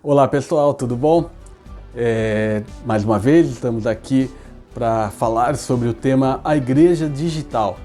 Olá pessoal, tudo bom? Mais uma vez estamos aqui para falar sobre o tema A Igreja Digital.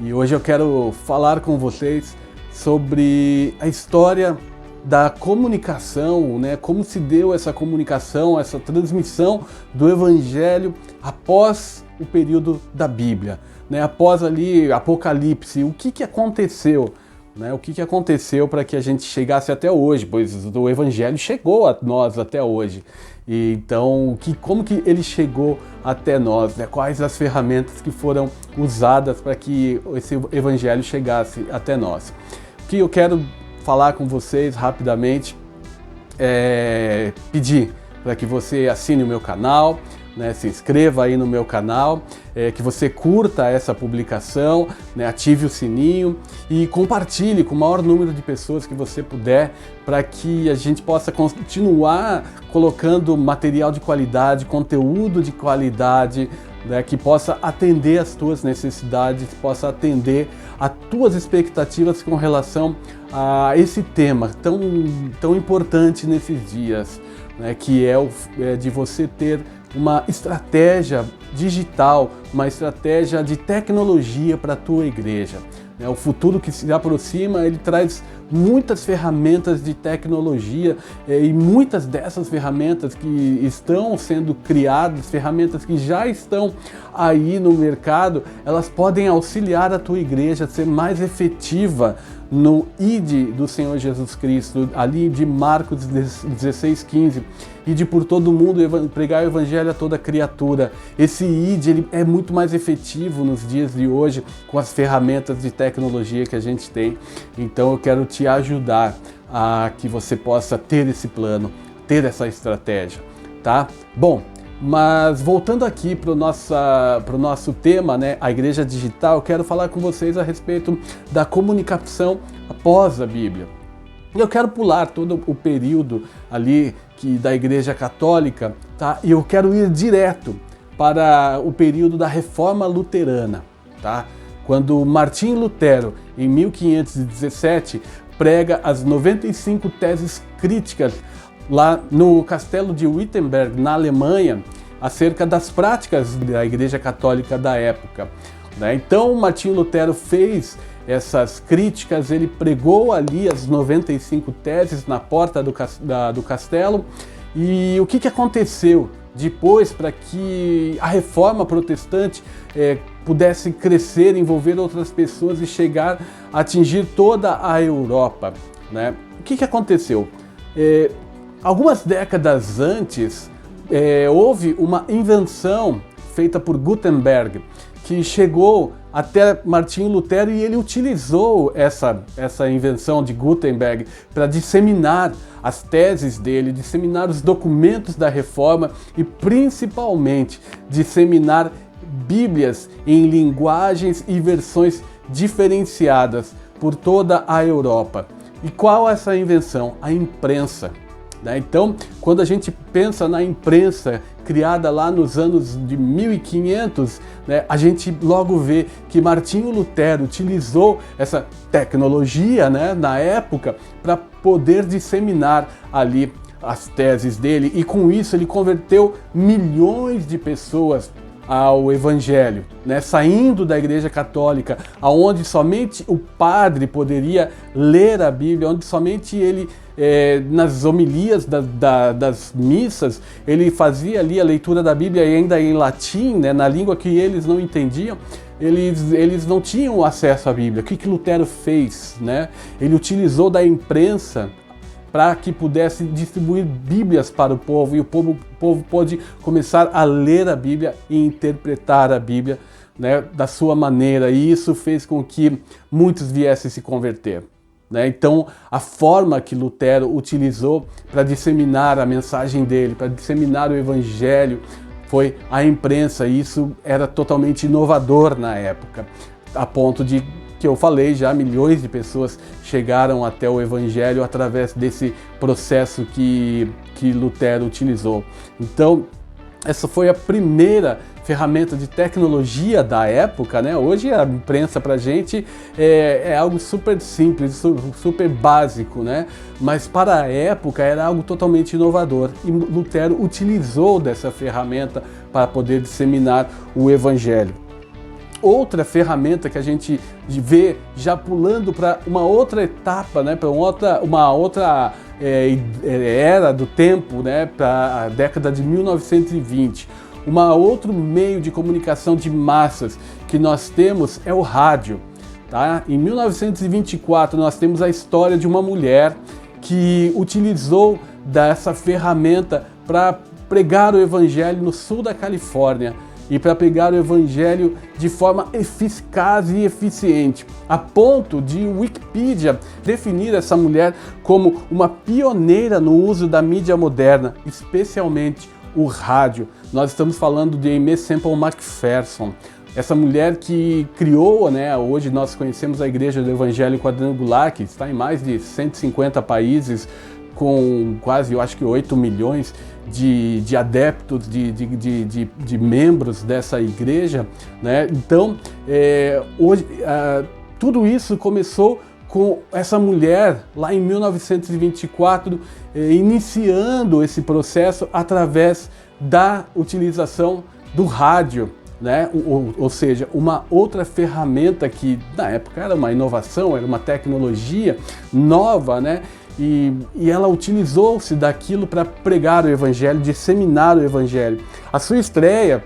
E hoje eu quero falar com vocês sobre a história da comunicação, né? Como se deu essa comunicação, essa transmissão do Evangelho após o período da Bíblia, né? Após ali Apocalipse, o que aconteceu? O que aconteceu para que a gente chegasse até hoje, pois o Evangelho chegou a nós até hoje. E então, como que ele chegou até nós? Né? Quais as ferramentas que foram usadas para que esse Evangelho chegasse até nós? O que eu quero falar com vocês rapidamente é pedir para que você assine o meu canal, né, se inscreva aí no meu canal, que você curta essa publicação, né, ative o sininho e compartilhe com o maior número de pessoas que você puder, para que a gente possa continuar colocando material de qualidade, conteúdo de qualidade, né, que possa atender às tuas necessidades, possa atender às tuas expectativas com relação a esse tema tão importante nesses dias, né, que é de você ter uma estratégia digital, uma estratégia de tecnologia para a tua igreja. O futuro que se aproxima, ele traz muitas ferramentas de tecnologia e muitas dessas ferramentas que estão sendo criadas, ferramentas que já estão aí no mercado, elas podem auxiliar a tua igreja a ser mais efetiva no ID do Senhor Jesus Cristo, ali de Marcos 16:15, ide por todo mundo pregar o evangelho a toda criatura. Esse ID ele é muito mais efetivo nos dias de hoje com as ferramentas de tecnologia que a gente tem. Então eu quero te ajudar a que você possa ter esse plano, ter essa estratégia, tá? Bom, mas voltando aqui para o nosso tema, né, a Igreja Digital, eu quero falar com vocês a respeito da comunicação após a Bíblia. Eu quero pular todo o período ali da Igreja Católica, tá? E eu quero ir direto para o período da Reforma Luterana, tá? Quando Martinho Lutero, em 1517, prega as 95 teses críticas lá no Castelo de Wittenberg, na Alemanha, acerca das práticas da Igreja Católica da época. Então, Martinho Lutero fez essas críticas, ele pregou ali as 95 teses na porta do castelo. E o que aconteceu depois para que a Reforma Protestante pudesse crescer, envolver outras pessoas e chegar a atingir toda a Europa, né? O que aconteceu? Algumas décadas antes, houve uma invenção feita por Gutenberg, que chegou até Martinho Lutero e ele utilizou essa invenção de Gutenberg para disseminar as teses dele, disseminar os documentos da Reforma e principalmente disseminar Bíblias em linguagens e versões diferenciadas por toda a Europa. E qual é essa invenção? A imprensa. Então, quando a gente pensa na imprensa criada lá nos anos de 1500, né, a gente logo vê que Martinho Lutero utilizou essa tecnologia, né, na época para poder disseminar ali as teses dele, e com isso ele converteu milhões de pessoas ao Evangelho, né? Saindo da Igreja Católica, onde somente o padre poderia ler a Bíblia, onde somente ele, nas homilias das missas, ele fazia ali a leitura da Bíblia ainda em latim, né? Na língua que eles não entendiam. Eles não tinham acesso à Bíblia. O que Lutero fez, né? Ele utilizou da imprensa para que pudesse distribuir Bíblias para o povo, e o povo pôde começar a ler a Bíblia e interpretar a Bíblia, né, da sua maneira, e isso fez com que muitos viessem se converter, né? Então, a forma que Lutero utilizou para disseminar a mensagem dele, para disseminar o Evangelho, foi a imprensa, e isso era totalmente inovador na época, a ponto de que eu falei já, milhões de pessoas chegaram até o Evangelho através desse processo que Lutero utilizou. Então, essa foi a primeira ferramenta de tecnologia da época, né? Hoje a imprensa pra gente é algo super simples, super básico, né? Mas para a época era algo totalmente inovador e Lutero utilizou dessa ferramenta para poder disseminar o evangelho. Outra ferramenta que a gente vê já pulando para uma outra etapa, né, para uma outra era do tempo, né, para a década de 1920. Outro meio de comunicação de massas que nós temos é o rádio. Tá? Em 1924 nós temos a história de uma mulher que utilizou dessa ferramenta para pregar o evangelho no sul da Califórnia e para pregar o evangelho de forma eficaz e eficiente, a ponto de Wikipedia definir essa mulher como uma pioneira no uso da mídia moderna, especialmente o rádio. Nós estamos falando de Aimee Semple McPherson, essa mulher que criou, né, hoje nós conhecemos a Igreja do Evangelho Quadrangular, que está em mais de 150 países, com quase, eu acho que 8 milhões de adeptos, de membros dessa igreja, né? Então, hoje, tudo isso começou com essa mulher lá em 1924, iniciando esse processo através da utilização do rádio, né? Ou seja, uma outra ferramenta que na época era uma inovação, era uma tecnologia nova, né? E ela utilizou-se daquilo para pregar o evangelho, disseminar o evangelho. A sua estreia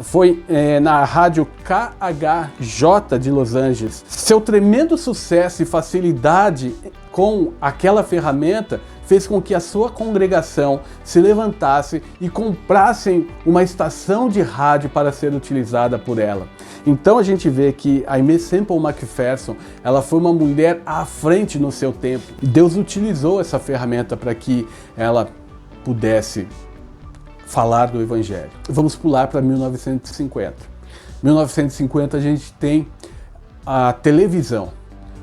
foi na rádio KHJ de Los Angeles. Seu tremendo sucesso e facilidade com aquela ferramenta fez com que a sua congregação se levantasse e comprassem uma estação de rádio para ser utilizada por ela. Então a gente vê que a Aimee Semple McPherson, ela foi uma mulher à frente no seu tempo. E Deus utilizou essa ferramenta para que ela pudesse falar do Evangelho. Vamos pular para 1950. 1950 a gente tem a televisão.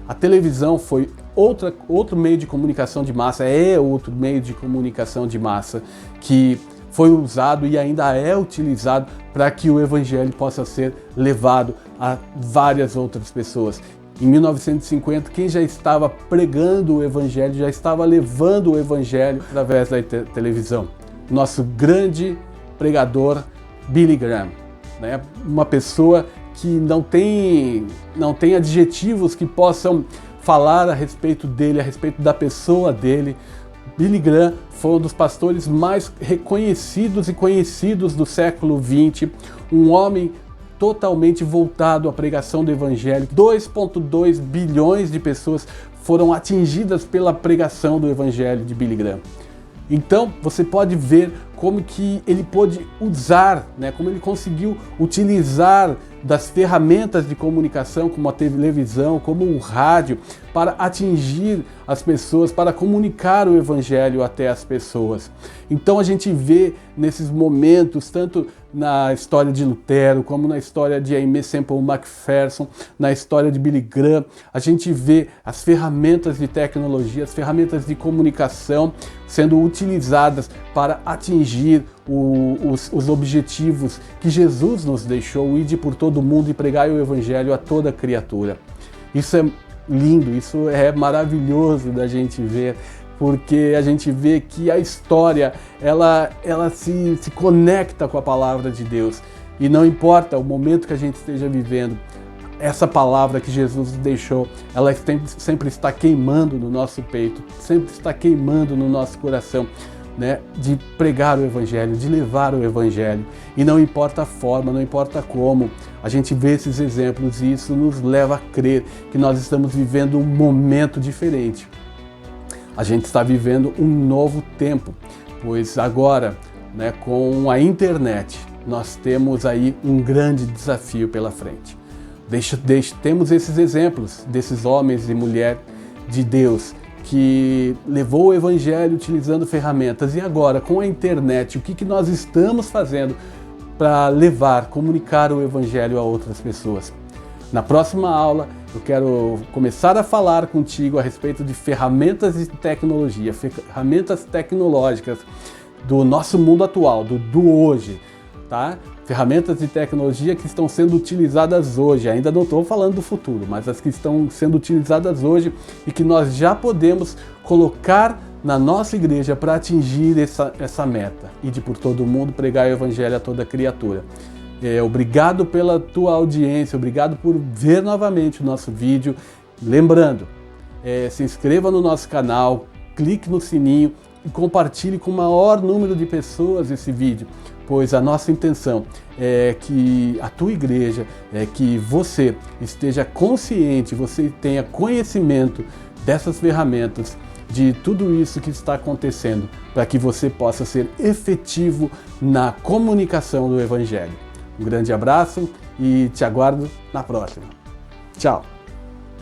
A televisão foi outro meio de comunicação de massa, outro meio de comunicação de massa que foi usado e ainda é utilizado para que o evangelho possa ser levado a várias outras pessoas. Em 1950, quem já estava pregando o evangelho, já estava levando o evangelho através da televisão? Nosso grande pregador Billy Graham, né? Uma pessoa que não tem adjetivos que possam falar a respeito dele, a respeito da pessoa dele. Billy Graham foi um dos pastores mais reconhecidos e conhecidos do século XX, um homem totalmente voltado à pregação do Evangelho. 2,2 bilhões de pessoas foram atingidas pela pregação do Evangelho de Billy Graham. Então você pode ver como que ele pôde usar, né, como ele conseguiu utilizar das ferramentas de comunicação, como a televisão, como o rádio, para atingir as pessoas, para comunicar o evangelho até as pessoas. Então a gente vê nesses momentos, tanto na história de Lutero, como na história de Aimee Semple McPherson, na história de Billy Graham, a gente vê as ferramentas de tecnologia, as ferramentas de comunicação sendo utilizadas para atingir os objetivos que Jesus nos deixou, ide por todo mundo e pregai o evangelho a toda criatura. Isso é lindo, isso é maravilhoso da gente ver, porque a gente vê que a história ela se conecta com a palavra de Deus, e não importa o momento que a gente esteja vivendo, essa palavra que Jesus deixou, ela sempre está queimando no nosso peito, sempre está queimando no nosso coração, né, de pregar o evangelho, de levar o evangelho. E não importa a forma, não importa como, a gente vê esses exemplos e isso nos leva a crer que nós estamos vivendo um momento diferente. A gente está vivendo um novo tempo, pois agora, né, com a internet, nós temos aí um grande desafio pela frente. Temos esses exemplos desses homens e mulheres de Deus que levou o evangelho utilizando ferramentas. E agora, com a internet, o que nós estamos fazendo para comunicar o evangelho a outras pessoas? Na próxima aula, eu quero começar a falar contigo a respeito de ferramentas de tecnologia, ferramentas tecnológicas do nosso mundo atual, do hoje, tá? ferramentas de tecnologia que estão sendo utilizadas hoje. Ainda não estou falando do futuro, mas as que estão sendo utilizadas hoje e que nós já podemos colocar na nossa igreja para atingir essa meta e de por todo mundo pregar o evangelho a toda criatura. Obrigado pela tua audiência, obrigado por ver novamente o nosso vídeo. Lembrando, se inscreva no nosso canal, clique no sininho e compartilhe com o maior número de pessoas esse vídeo, pois a nossa intenção é que a tua igreja, que você esteja consciente, você tenha conhecimento dessas ferramentas, de tudo isso que está acontecendo, para que você possa ser efetivo na comunicação do Evangelho. Um grande abraço e te aguardo na próxima. Tchau!